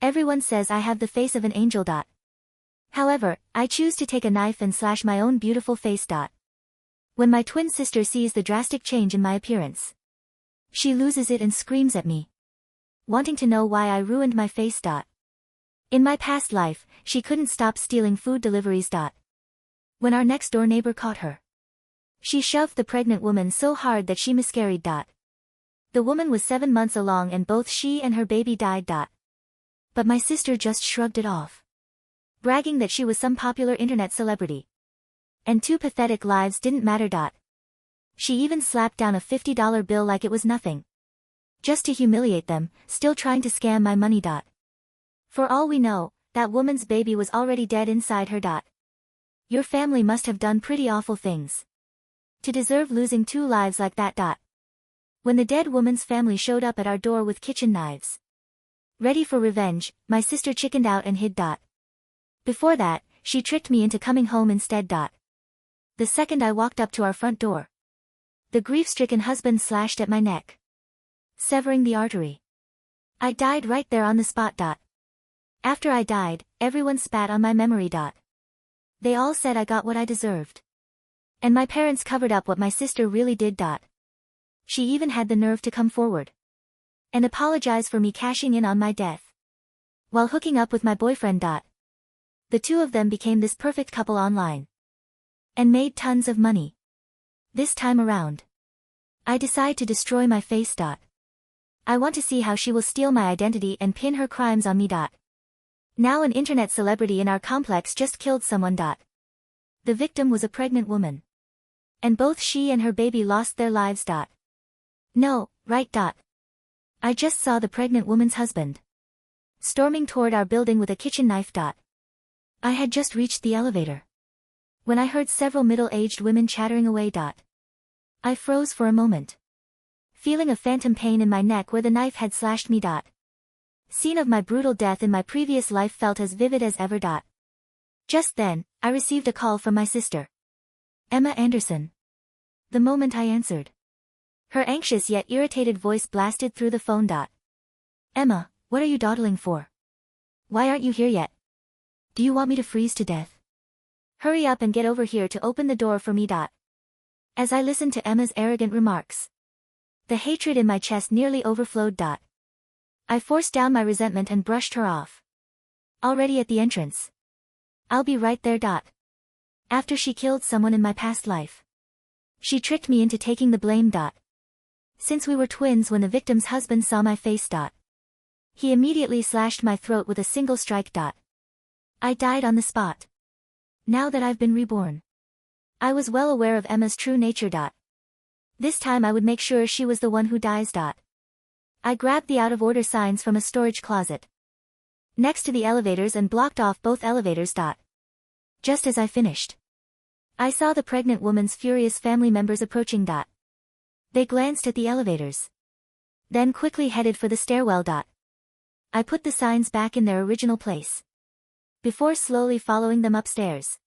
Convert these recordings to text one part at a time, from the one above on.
Everyone says I have the face of an angel. However, I choose to take a knife and slash my own beautiful face. When my twin sister sees the drastic change in my appearance, she loses it and screams at me, wanting to know why I ruined my face. In my past life, she couldn't stop stealing food deliveries. When our next-door neighbor caught her, she shoved the pregnant woman so hard that she miscarried. The woman was 7 months along and both she and her baby died. But my sister just shrugged it off, bragging that she was some popular internet celebrity, and 2 pathetic lives didn't matter. She even slapped down a $50 bill like it was nothing, just to humiliate them, still trying to scam my money. For all we know, that woman's baby was already dead inside her. Your family must have done pretty awful things to deserve losing 2 lives like that. When the dead woman's family showed up at our door with kitchen knives, ready for revenge, my sister chickened out and hid. Before that, she tricked me into coming home instead. The second I walked up to our front door, the grief-stricken husband slashed at my neck, severing the artery. I died right there on the spot. After I died, everyone spat on my memory. They all said I got what I deserved. And my parents covered up what my sister really did. She even had the nerve to come forward and apologize for me cashing in on my death while hooking up with my boyfriend. The 2 of them became this perfect couple online and made tons of money. This time around, I decide to destroy my face. I want to see how she will steal my identity and pin her crimes on me. Now an internet celebrity in our complex just killed someone. The victim was a pregnant woman, and both she and her baby lost their lives. No, right. I just saw the pregnant woman's husband storming toward our building with a kitchen knife. I had just reached the elevator when I heard several middle-aged women chattering away. I froze for a moment, feeling a phantom pain in my neck where the knife had slashed me. Scene of my brutal death in my previous life felt as vivid as ever. Just then, I received a call from my sister, Emma Anderson. The moment I answered, her anxious yet irritated voice blasted through the phone. Emma, what are you dawdling for? Why aren't you here yet? Do you want me to freeze to death? Hurry up and get over here to open the door for me. As I listened to Emma's arrogant remarks, the hatred in my chest nearly overflowed. I forced down my resentment and brushed her off. Already at the entrance. I'll be right there. After she killed someone in my past life, she tricked me into taking the blame. Since we were twins when the victim's husband saw my face. He immediately slashed my throat with a single strike. I died on the spot. Now that I've been reborn, I was well aware of Emma's true nature. This time I would make sure she was the one who dies. I grabbed the out-of-order signs from a storage closet next to the elevators and blocked off both elevators. Just as I finished, I saw the pregnant woman's furious family members approaching. They glanced at the elevators, then quickly headed for the stairwell. I put the signs back in their original place before slowly following them upstairs,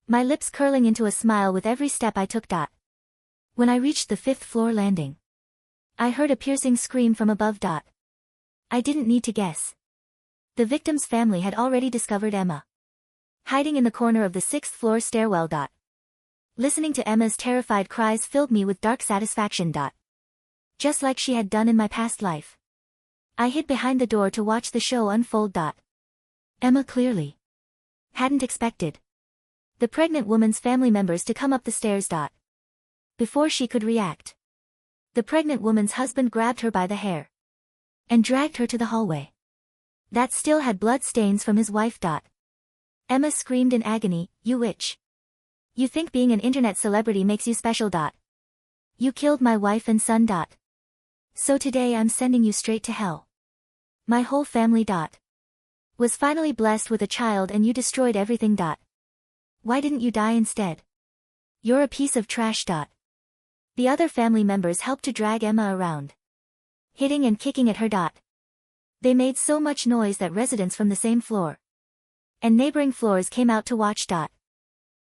my lips curling into a smile with every step I took. When I reached the 5th floor landing, I heard a piercing scream from above. I didn't need to guess. The victim's family had already discovered Emma hiding in the corner of the 6th floor stairwell. Listening to Emma's terrified cries filled me with dark satisfaction. Just like she had done in my past life, I hid behind the door to watch the show unfold. Emma clearly hadn't expected the pregnant woman's family members to come up the stairs. Before she could react, the pregnant woman's husband grabbed her by the hair and dragged her to the hallway that still had blood stains from his wife. Emma screamed in agony, "You witch! You think being an internet celebrity makes you special. You killed my wife and son. So today I'm sending you straight to hell. My whole family. Was finally blessed with a child and you destroyed everything. Why didn't you die instead? You're a piece of trash. The other family members helped to drag Emma around, hitting and kicking at her. They made so much noise that residents from the same floor and neighboring floors came out to watch.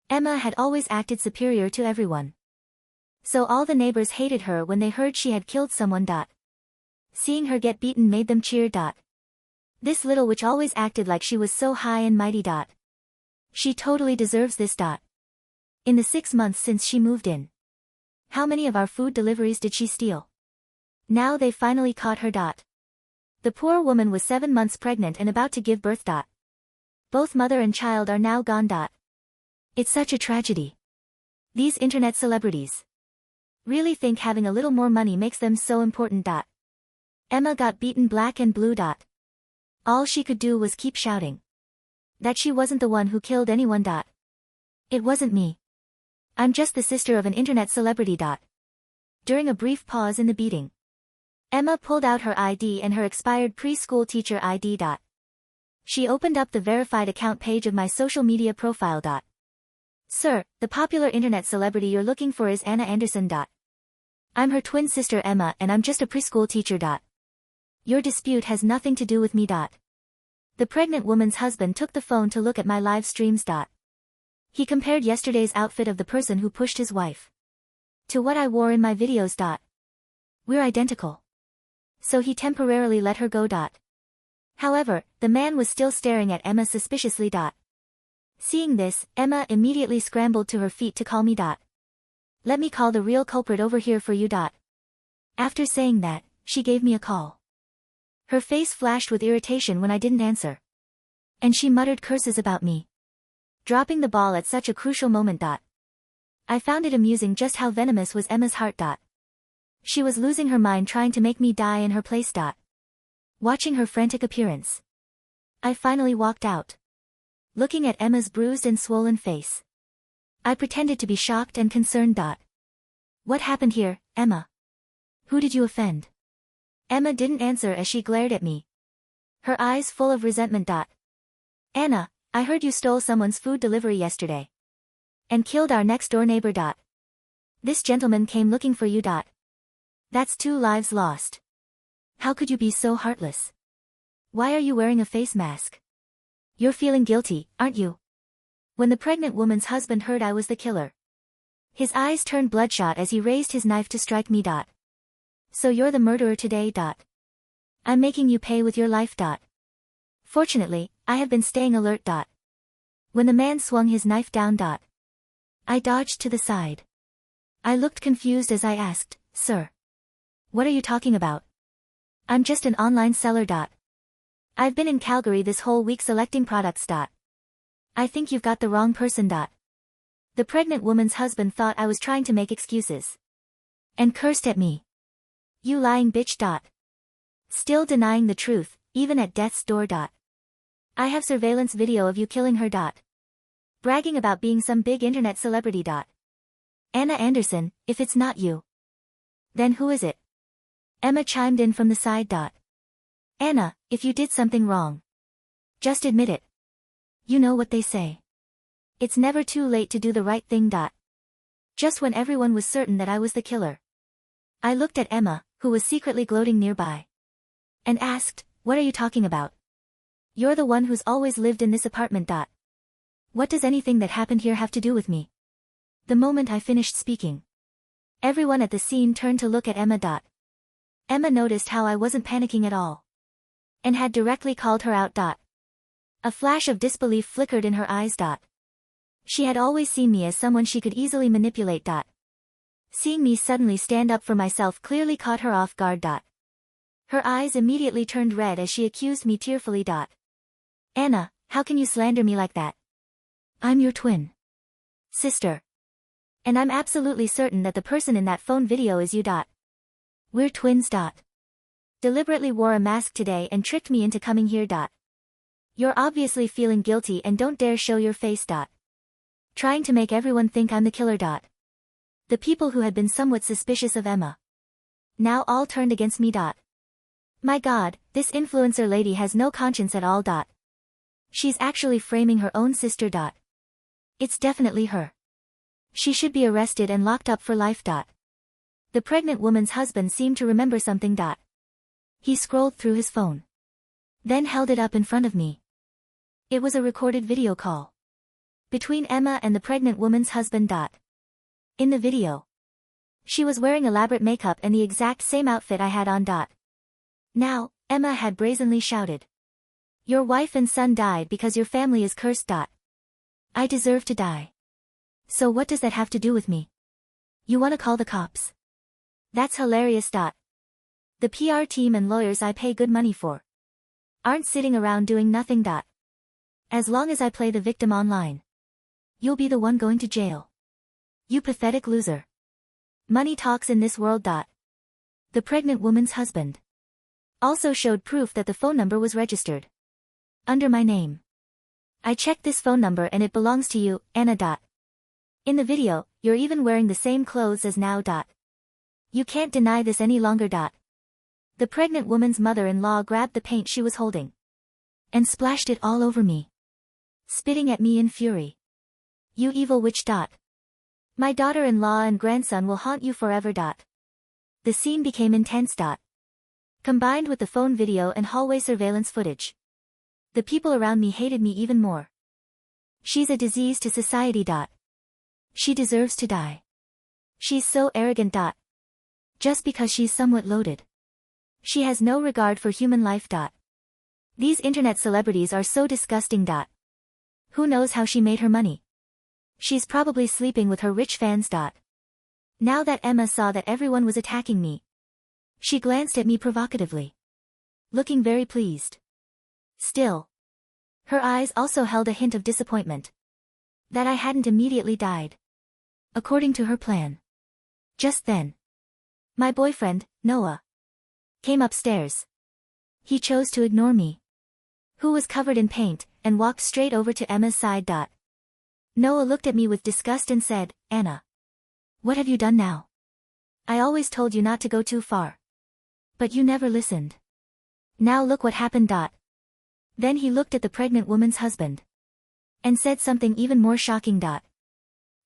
Emma had always acted superior to everyone, so all the neighbors hated her when they heard she had killed someone. Seeing her get beaten made them cheer. This little witch always acted like she was so high and mighty. She totally deserves this. In the 6 months since she moved in, how many of our food deliveries did she steal? Now they finally caught her. The poor woman was 7 months pregnant and about to give birth. Both mother and child are now gone. It's such a tragedy. These internet celebrities really think having a little more money makes them so important. Emma got beaten black and blue. All she could do was keep shouting that she wasn't the one who killed anyone. It wasn't me. I'm just the sister of an internet celebrity. During a brief pause in the beating, Emma pulled out her ID and her expired preschool teacher ID. She opened up the verified account page of my social media profile. Sir, the popular internet celebrity you're looking for is Anna Anderson. I'm her twin sister Emma and I'm just a preschool teacher. Your dispute has nothing to do with me. The pregnant woman's husband took the phone to look at my live streams. He compared yesterday's outfit of the person who pushed his wife to what I wore in my videos. We're identical. So he temporarily let her go. However, the man was still staring at Emma suspiciously. Seeing this, Emma immediately scrambled to her feet to call me. Let me call the real culprit over here for you. After saying that, she gave me a call. Her face flashed with irritation when I didn't answer. And she muttered curses about me dropping the ball at such a crucial moment. I found it amusing just how venomous was Emma's heart. She was losing her mind trying to make me die in her place. Watching her frantic appearance, I finally walked out. Looking at Emma's bruised and swollen face, I pretended to be shocked and concerned. What happened here, Emma? Who did you offend? Emma didn't answer as she glared at me, her eyes full of resentment. Anna, I heard you stole someone's food delivery yesterday and killed our next-door neighbor. This gentleman came looking for you. That's 2 lives lost. How could you be so heartless? Why are you wearing a face mask? You're feeling guilty, aren't you? When the pregnant woman's husband heard I was the killer, his eyes turned bloodshot as he raised his knife to strike me. So you're the murderer today. I'm making you pay with your life. Fortunately, I have been staying alert. When the man swung his knife down. I dodged to the side. I looked confused as I asked, Sir, what are you talking about? I'm just an online seller. I've been in Calgary this whole week selecting products. I think you've got the wrong person. The pregnant woman's husband thought I was trying to make excuses and cursed at me. You lying bitch. Still denying the truth, even at death's door. I have surveillance video of you killing her. Bragging about being some big internet celebrity. Anna Anderson, if it's not you, then who is it? Emma chimed in from the side. Anna, if you did something wrong, just admit it. You know what they say. It's never too late to do the right thing. Just when everyone was certain that I was the killer, I looked at Emma, who was secretly gloating nearby, and asked, what are you talking about? You're the one who's always lived in this apartment. What does anything that happened here have to do with me? The moment I finished speaking, everyone at the scene turned to look at Emma. Emma noticed how I wasn't panicking at all, and had directly called her out. A flash of disbelief flickered in her eyes. She had always seen me as someone she could easily manipulate. Seeing me suddenly stand up for myself clearly caught her off guard. Her eyes immediately turned red as she accused me tearfully. Anna, how can you slander me like that? I'm your twin sister. And I'm absolutely certain that the person in that phone video is you. We're twins. Deliberately wore a mask today and tricked me into coming here. You're obviously feeling guilty and don't dare show your face. Trying to make everyone think I'm the killer. The people who had been somewhat suspicious of Emma now all turned against me. My God, this influencer lady has no conscience at all. She's actually framing her own sister. It's definitely her. She should be arrested and locked up for life. The pregnant woman's husband seemed to remember something. He scrolled through his phone, then held it up in front of me. It was a recorded video call between Emma and the pregnant woman's husband. In the video, she was wearing elaborate makeup and the exact same outfit I had on. Now, Emma had brazenly shouted Your wife and son died because your family is cursed. I deserve to die. So what does that have to do with me? You wanna call the cops? That's hilarious. The PR team and lawyers I pay good money for aren't sitting around doing nothing. As long as I play the victim online, you'll be the one going to jail. You pathetic loser. Money talks in this world. The pregnant woman's husband also showed proof that the phone number was registered under my name. I checked this phone number and it belongs to you, Anna. In the video, you're even wearing the same clothes as now. You can't deny this any longer. The pregnant woman's mother-in-law grabbed the paint she was holding and splashed it all over me, spitting at me in fury. You evil witch. My daughter-in-law and grandson will haunt you forever. The scene became intense. Combined with the phone video and hallway surveillance footage, the people around me hated me even more. She's a disease to society. She deserves to die. She's so arrogant. Just because she's somewhat loaded, she has no regard for human life. These internet celebrities are so disgusting. Who knows how she made her money? She's probably sleeping with her rich fans. Now that Emma saw that everyone was attacking me, she glanced at me provocatively, looking very pleased. Still, her eyes also held a hint of disappointment that I hadn't immediately died according to her plan. Just then, my boyfriend, Noah, came upstairs. He chose to ignore me, who was covered in paint, and walked straight over to Emma's side. Noah looked at me with disgust and said, Anna, what have you done now? I always told you not to go too far. But you never listened. Now look what happened. Then he looked at the pregnant woman's husband and said something even more shocking.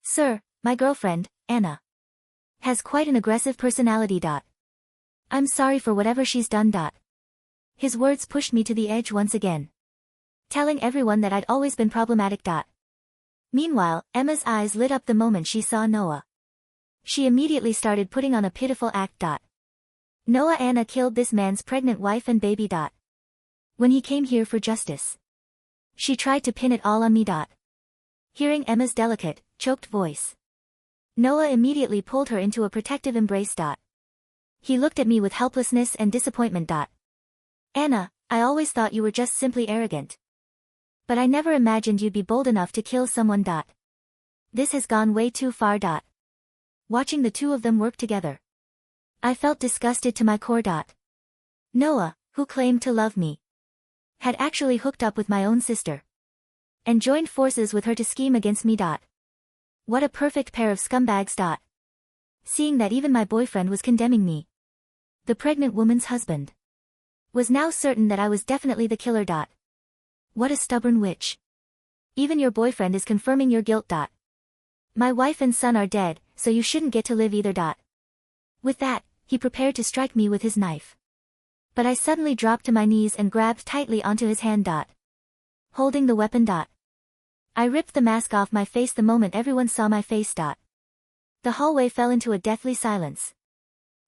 Sir, my girlfriend, Anna, has quite an aggressive personality. I'm sorry for whatever she's done. His words pushed me to the edge once again, telling everyone that I'd always been problematic. Meanwhile, Emma's eyes lit up the moment she saw Noah. She immediately started putting on a pitiful act. Noah, Anna killed this man's pregnant wife and baby. When he came here for justice, she tried to pin it all on me. Hearing Emma's delicate, choked voice, Noah immediately pulled her into a protective embrace. He looked at me with helplessness and disappointment. Anna, I always thought you were just simply arrogant. But I never imagined you'd be bold enough to kill someone. This has gone way too far. Watching the two of them work together, I felt disgusted to my core. Noah, who claimed to love me, had actually hooked up with my own sister and joined forces with her to scheme against me. What a perfect pair of scumbags. Seeing that even my boyfriend was condemning me, the pregnant woman's husband was now certain that I was definitely the killer. What a stubborn witch. Even your boyfriend is confirming your guilt. My wife and son are dead, so you shouldn't get to live either. With that, he prepared to strike me with his knife. But I suddenly dropped to my knees and grabbed tightly onto his hand. Holding the weapon. I ripped the mask off my face the moment everyone saw my face. The hallway fell into a deathly silence.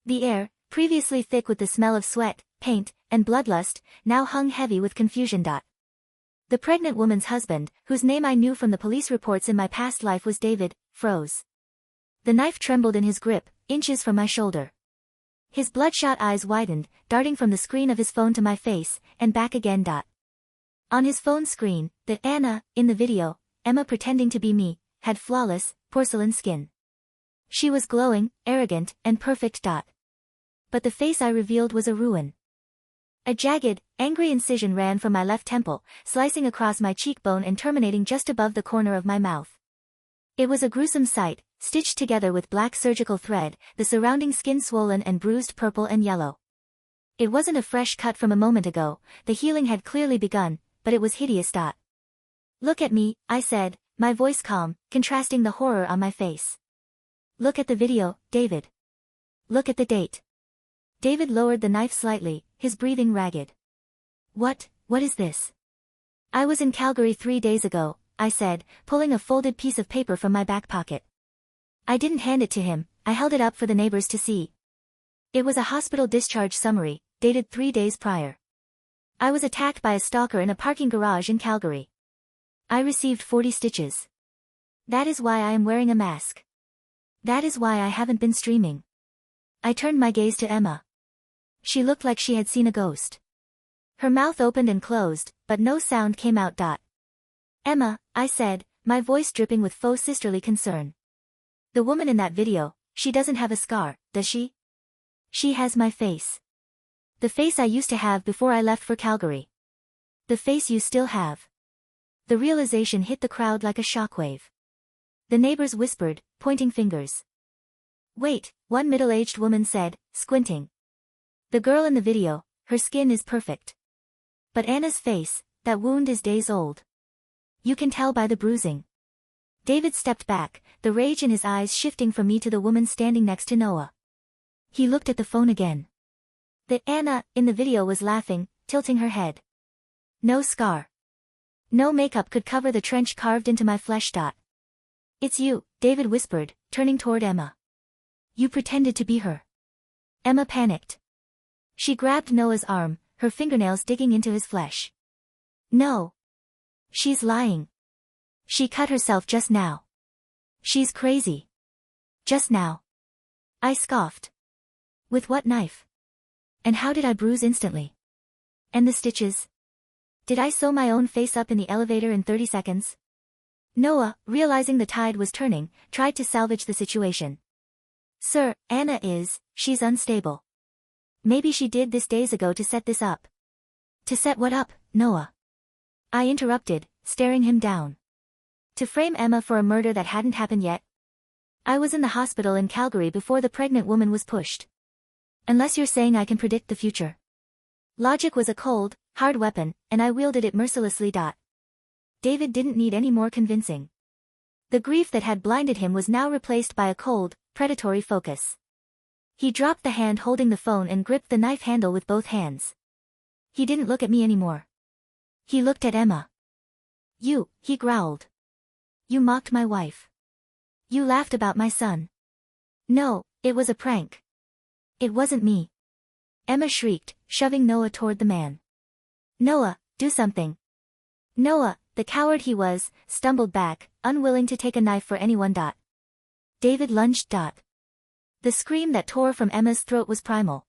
The air, previously thick with the smell of sweat, paint, and bloodlust, now hung heavy with confusion. The pregnant woman's husband, whose name I knew from the police reports in my past life was David, froze. The knife trembled in his grip, inches from my shoulder. His bloodshot eyes widened, darting from the screen of his phone to my face, and back again. On his phone screen, the Anna, in the video, Emma pretending to be me, had flawless, porcelain skin. She was glowing, arrogant, and perfect. But the face I revealed was a ruin. A jagged, angry incision ran from my left temple, slicing across my cheekbone and terminating just above the corner of my mouth. It was a gruesome sight, stitched together with black surgical thread, the surrounding skin swollen and bruised purple and yellow. It wasn't a fresh cut from a moment ago, the healing had clearly begun, but it was hideous. Look at me, I said, my voice calm, contrasting the horror on my face. Look at the video, David. Look at the date. David lowered the knife slightly, his breathing ragged. What is this? I was in Calgary 3 days ago, I said, pulling a folded piece of paper from my back pocket. I didn't hand it to him, I held it up for the neighbors to see. It was a hospital discharge summary, dated 3 days prior. I was attacked by a stalker in a parking garage in Calgary. I received 40 stitches. That is why I am wearing a mask. That is why I haven't been streaming. I turned my gaze to Emma. She looked like she had seen a ghost. Her mouth opened and closed, but no sound came out. Emma, I said, my voice dripping with faux sisterly concern. The woman in that video, she doesn't have a scar, does she? She has my face. The face I used to have before I left for Calgary. The face you still have. The realization hit the crowd like a shockwave. The neighbors whispered, pointing fingers. Wait, one middle-aged woman said, squinting. The girl in the video, her skin is perfect. But Anna's face, that wound is days old. You can tell by the bruising. David stepped back, the rage in his eyes shifting from me to the woman standing next to Noah. He looked at the phone again. The Anna in the video was laughing, tilting her head. No scar. No makeup could cover the trench carved into my flesh. It's you, David whispered, turning toward Emma. You pretended to be her. Emma panicked. She grabbed Noah's arm, her fingernails digging into his flesh. No. She's lying. She cut herself just now. She's crazy. Just now. I scoffed. With what knife? And how did I bruise instantly? And the stitches? Did I sew my own face up in the elevator in 30 seconds? Noah, realizing the tide was turning, tried to salvage the situation. Sir, Anna she's unstable. Maybe she did this days ago to set this up. To set what up, Noah? I interrupted, staring him down. To frame Emma for a murder that hadn't happened yet. I was in the hospital in Calgary before the pregnant woman was pushed. Unless you're saying I can predict the future. Logic was a cold, hard weapon, and I wielded it mercilessly. David didn't need any more convincing. The grief that had blinded him was now replaced by a cold, predatory focus. He dropped the hand holding the phone and gripped the knife handle with both hands. He didn't look at me anymore. He looked at Emma. You, he growled. You mocked my wife. You laughed about my son. No, it was a prank. It wasn't me. Emma shrieked, shoving Noah toward the man. Noah, do something. Noah, the coward he was, stumbled back, unwilling to take a knife for anyone. David lunged. The scream that tore from Emma's throat was primal.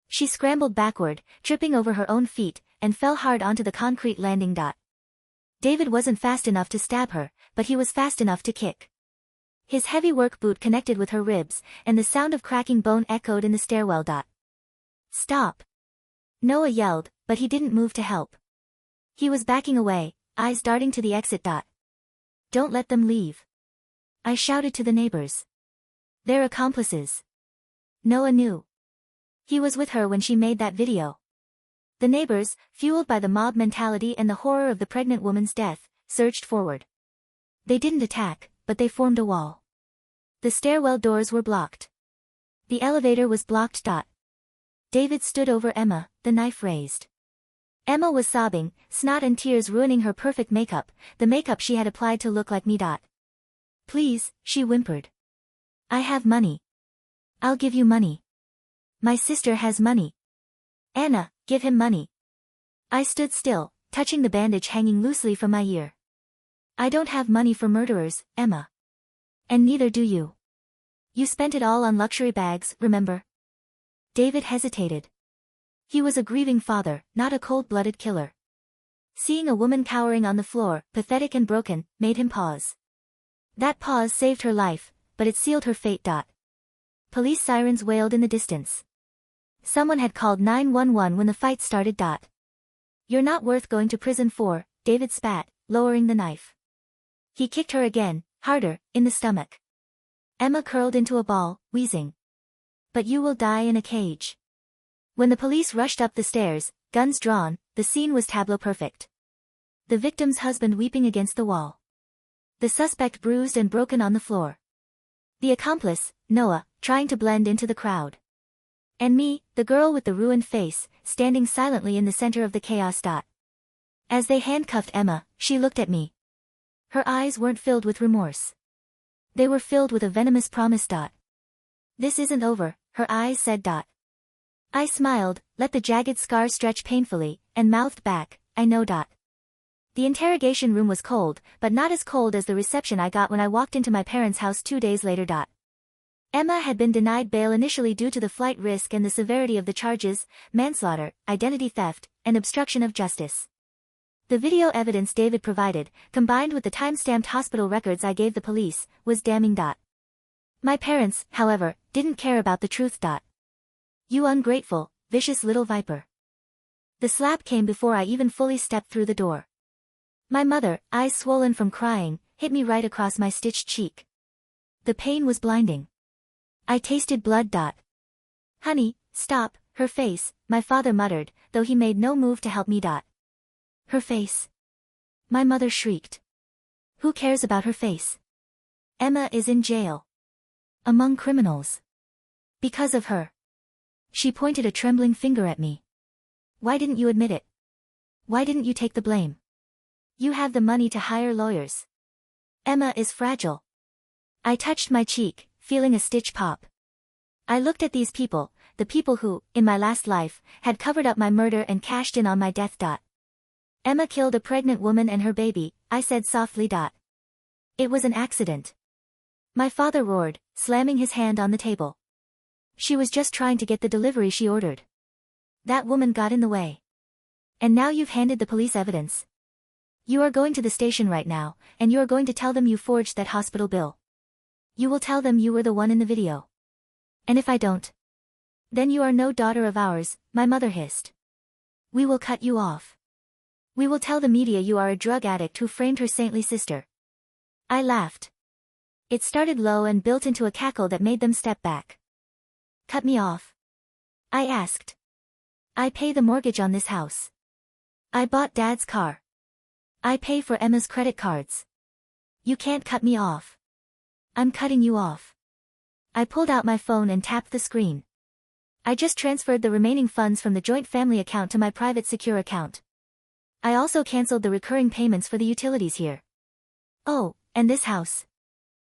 She scrambled backward, tripping over her own feet, and fell hard onto the concrete landing. David wasn't fast enough to stab her, but he was fast enough to kick. His heavy work boot connected with her ribs, and the sound of cracking bone echoed in the stairwell. Stop! Noah yelled, but he didn't move to help. He was backing away, eyes darting to the exit. Don't let them leave. I shouted to the neighbors. They're accomplices. Noah knew. He was with her when she made that video. The neighbors, fueled by the mob mentality and the horror of the pregnant woman's death, surged forward. They didn't attack, but they formed a wall. The stairwell doors were blocked. The elevator was blocked. David stood over Emma, the knife raised. Emma was sobbing, snot and tears ruining her perfect makeup, the makeup she had applied to look like me. Please, she whimpered. I have money. I'll give you money. My sister has money. Anna, give him money. I stood still, touching the bandage hanging loosely from my ear. I don't have money for murderers, Emma. And neither do you. You spent it all on luxury bags, remember? David hesitated. He was a grieving father, not a cold-blooded killer. Seeing a woman cowering on the floor, pathetic and broken, made him pause. That pause saved her life, but it sealed her fate. Police sirens wailed in the distance. Someone had called 911 when the fight started. You're not worth going to prison for, David spat, lowering the knife. He kicked her again, harder, in the stomach. Emma curled into a ball, wheezing. But you will die in a cage. When the police rushed up the stairs, guns drawn, the scene was tableau perfect. The victim's husband weeping against the wall. The suspect bruised and broken on the floor. The accomplice, Noah, trying to blend into the crowd. And me, the girl with the ruined face, standing silently in the center of the chaos. As they handcuffed Emma, she looked at me. Her eyes weren't filled with remorse. They were filled with a venomous promise. This isn't over, her eyes said. I smiled, let the jagged scar stretch painfully, and mouthed back, I know. The interrogation room was cold, but not as cold as the reception I got when I walked into my parents' house 2 days later. Emma had been denied bail initially due to the flight risk and the severity of the charges: manslaughter, identity theft, and obstruction of justice. The video evidence David provided, combined with the time-stamped hospital records I gave the police, was damning. My parents, however, didn't care about the truth. You ungrateful, vicious little viper. The slap came before I even fully stepped through the door. My mother, eyes swollen from crying, hit me right across my stitched cheek. The pain was blinding. I tasted blood. Honey, stop, her face, my father muttered, though he made no move to help me. Her face. My mother shrieked. Who cares about her face? Emma is in jail. Among criminals. Because of her. She pointed a trembling finger at me. Why didn't you admit it? Why didn't you take the blame? You have the money to hire lawyers. Emma is fragile. I touched my cheek, feeling a stitch pop. I looked at these people, the people who, in my last life, had covered up my murder and cashed in on my death. Emma killed a pregnant woman and her baby, I said softly. It was an accident. My father roared, slamming his hand on the table. She was just trying to get the delivery she ordered. That woman got in the way. And now you've handed the police evidence. You are going to the station right now, and you are going to tell them you forged that hospital bill. You will tell them you were the one in the video. And if I don't? Then you are no daughter of ours, my mother hissed. We will cut you off. We will tell the media you are a drug addict who framed her saintly sister. I laughed. It started low and built into a cackle that made them step back. Cut me off? I asked. I pay the mortgage on this house. I bought Dad's car. I pay for Emma's credit cards. You can't cut me off. I'm cutting you off. I pulled out my phone and tapped the screen. I just transferred the remaining funds from the joint family account to my private secure account. I also canceled the recurring payments for the utilities here. Oh, and this house.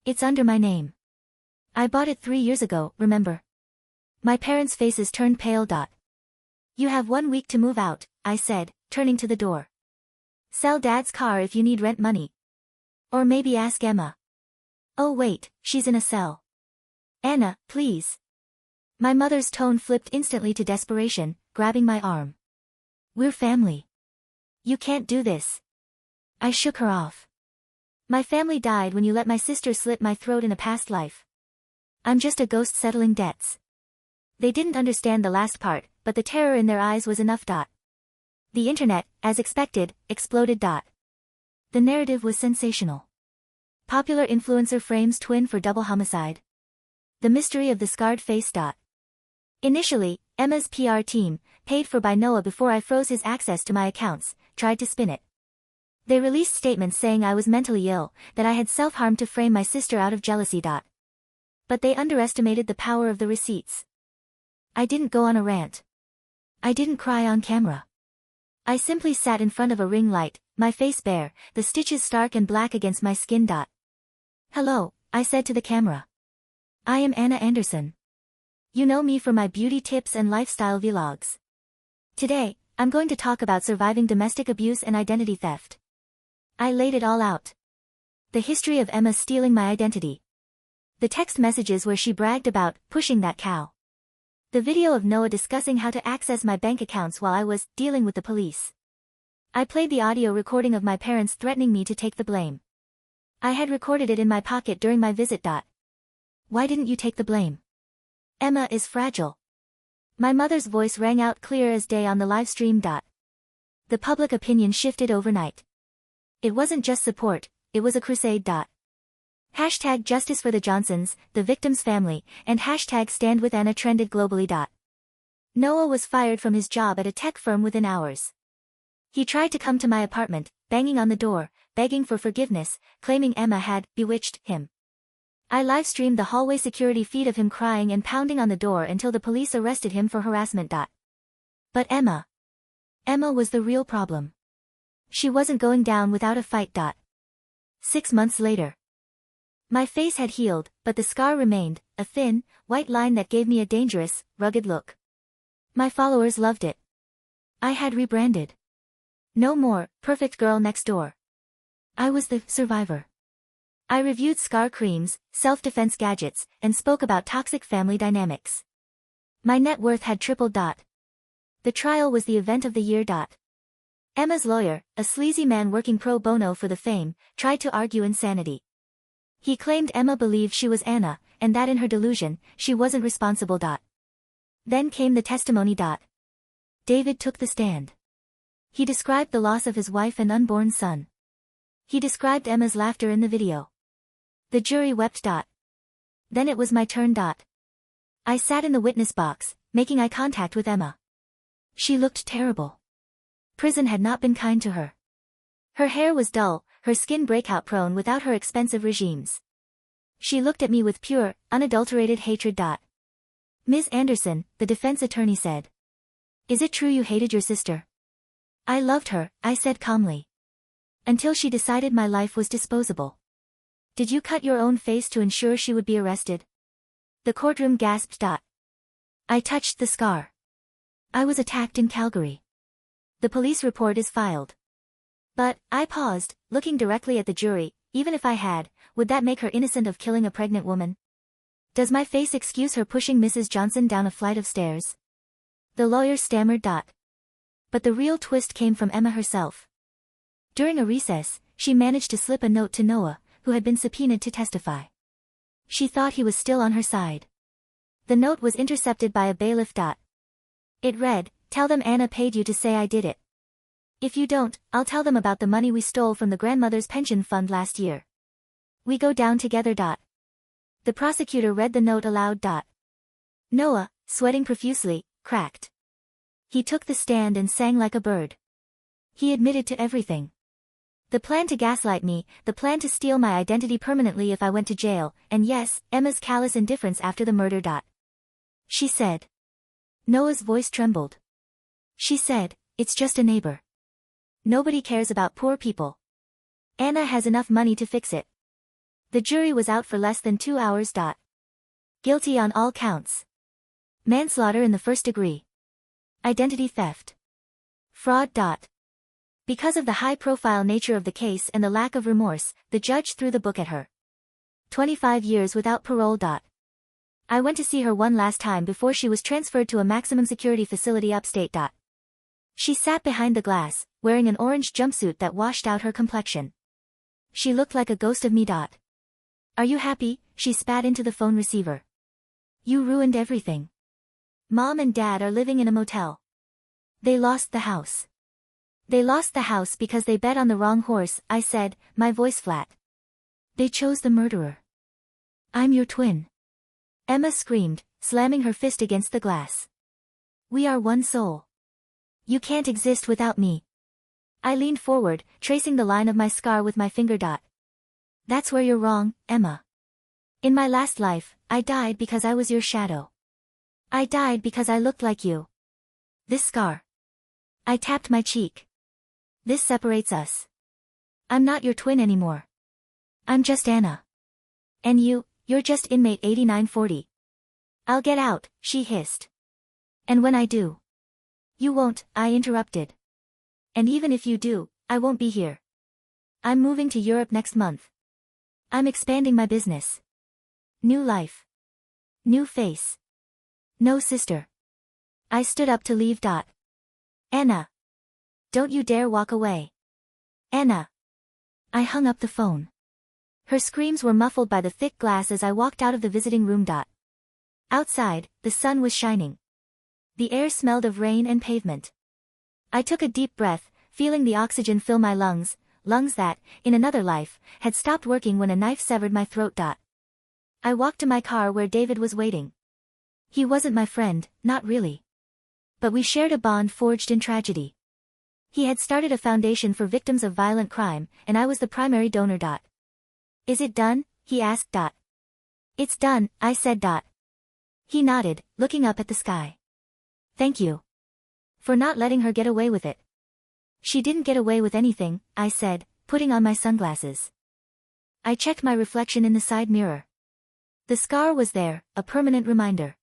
It's under my name. I bought it 3 years ago, remember? My parents' faces turned pale. You have 1 week to move out, I said, turning to the door. Sell Dad's car if you need rent money. Or maybe ask Emma. Oh wait, she's in a cell. Anna, please. My mother's tone flipped instantly to desperation, grabbing my arm. We're family. You can't do this. I shook her off. My family died when you let my sister slit my throat in a past life. I'm just a ghost settling debts. They didn't understand the last part, but the terror in their eyes was enough. The internet, as expected, exploded. The narrative was sensational. Popular influencer frames twin for double homicide. The mystery of the scarred face. Initially, Emma's PR team, paid for by Noah before I froze his access to my accounts, tried to spin it. They released statements saying I was mentally ill, that I had self-harmed to frame my sister out of jealousy. But they underestimated the power of the receipts. I didn't go on a rant. I didn't cry on camera. I simply sat in front of a ring light, my face bare, the stitches stark and black against my skin. Hello, I said to the camera. I am Anna Anderson. You know me for my beauty tips and lifestyle vlogs. Today, I'm going to talk about surviving domestic abuse and identity theft. I laid it all out. The history of Emma stealing my identity. The text messages where she bragged about pushing that cow. The video of Noah discussing how to access my bank accounts while I was dealing with the police. I played the audio recording of my parents threatening me to take the blame. I had recorded it in my pocket during my visit. Why didn't you take the blame? Emma is fragile. My mother's voice rang out clear as day on the live stream. The public opinion shifted overnight. It wasn't just support, it was a crusade. Hashtag Justice for the Johnsons, the victim's family, and hashtag Stand with Anna trended globally. Noah was fired from his job at a tech firm within hours. He tried to come to my apartment, banging on the door, begging for forgiveness, claiming Emma had bewitched him. I live-streamed the hallway security feed of him crying and pounding on the door until the police arrested him for harassment. But Emma was the real problem. She wasn't going down without a fight. 6 months later. My face had healed, but the scar remained, a thin, white line that gave me a dangerous, rugged look. My followers loved it. I had rebranded. No more, perfect girl next door. I was the survivor. I reviewed scar creams, self-defense gadgets, and spoke about toxic family dynamics. My net worth had tripled. The trial was the event of the year. Emma's lawyer, a sleazy man working pro bono for the fame, tried to argue insanity. He claimed Emma believed she was Anna, and that in her delusion, she wasn't responsible. Then came the testimony. David took the stand. He described the loss of his wife and unborn son. He described Emma's laughter in the video. The jury wept. Then it was my turn. I sat in the witness box, making eye contact with Emma. She looked terrible. Prison had not been kind to her. Her hair was dull, her skin breakout prone without her expensive regimes. She looked at me with pure, unadulterated hatred. Ms. Anderson, the defense attorney said. Is it true you hated your sister? I loved her, I said calmly. Until she decided my life was disposable. Did you cut your own face to ensure she would be arrested? The courtroom gasped. I touched the scar. I was attacked in Calgary. The police report is filed. But, I paused, looking directly at the jury, even if I had, would that make her innocent of killing a pregnant woman? Does my face excuse her pushing Mrs. Johnson down a flight of stairs? The lawyer stammered. But the real twist came from Emma herself. During a recess, she managed to slip a note to Noah, who had been subpoenaed to testify. She thought he was still on her side. The note was intercepted by a bailiff. It read, "Tell them Anna paid you to say I did it. If you don't, I'll tell them about the money we stole from the grandmother's pension fund last year. We go down together." The prosecutor read the note aloud. Noah, sweating profusely, cracked. He took the stand and sang like a bird. He admitted to everything. The plan to gaslight me, the plan to steal my identity permanently if I went to jail, and yes, Emma's callous indifference after the murder. She said. Noah's voice trembled. She said, "It's just a neighbor. Nobody cares about poor people. Anna has enough money to fix it." The jury was out for less than 2 hours. Guilty on all counts. Manslaughter in the first degree. Identity theft. Fraud. Because of the high-profile nature of the case and the lack of remorse, the judge threw the book at her. 25 years without parole. I went to see her one last time before she was transferred to a maximum security facility upstate. She sat behind the glass, wearing an orange jumpsuit that washed out her complexion. She looked like a ghost of me. Are you happy? She spat into the phone receiver. You ruined everything. Mom and Dad are living in a motel. They lost the house. They lost the house because they bet on the wrong horse, I said, my voice flat. They chose the murderer. I'm your twin. Emma screamed, slamming her fist against the glass. We are one soul. You can't exist without me. I leaned forward, tracing the line of my scar with my finger. That's where you're wrong, Emma. In my last life, I died because I was your shadow. I died because I looked like you. This scar. I tapped my cheek. This separates us. I'm not your twin anymore. I'm just Anna. And you're just inmate 8940. I'll get out, she hissed. And when I do. You won't, I interrupted. And even if you do, I won't be here. I'm moving to Europe next month. I'm expanding my business. New life. New face. No sister. I stood up to leave. Anna. Don't you dare walk away. Anna. I hung up the phone. Her screams were muffled by the thick glass as I walked out of the visiting room. Outside, the sun was shining. The air smelled of rain and pavement. I took a deep breath, feeling the oxygen fill my lungs that, in another life, had stopped working when a knife severed my throat. I walked to my car where David was waiting. He wasn't my friend, not really. But we shared a bond forged in tragedy. He had started a foundation for victims of violent crime, and I was the primary donor. Is it done? He asked. It's done, I said. He nodded, looking up at the sky. Thank you. For not letting her get away with it. She didn't get away with anything, I said, putting on my sunglasses. I checked my reflection in the side mirror. The scar was there, a permanent reminder.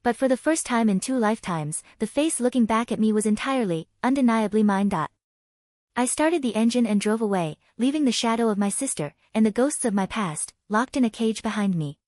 But for the first time in 2 lifetimes, the face looking back at me was entirely, undeniably mine. I started the engine and drove away, leaving the shadow of my sister, and the ghosts of my past, locked in a cage behind me.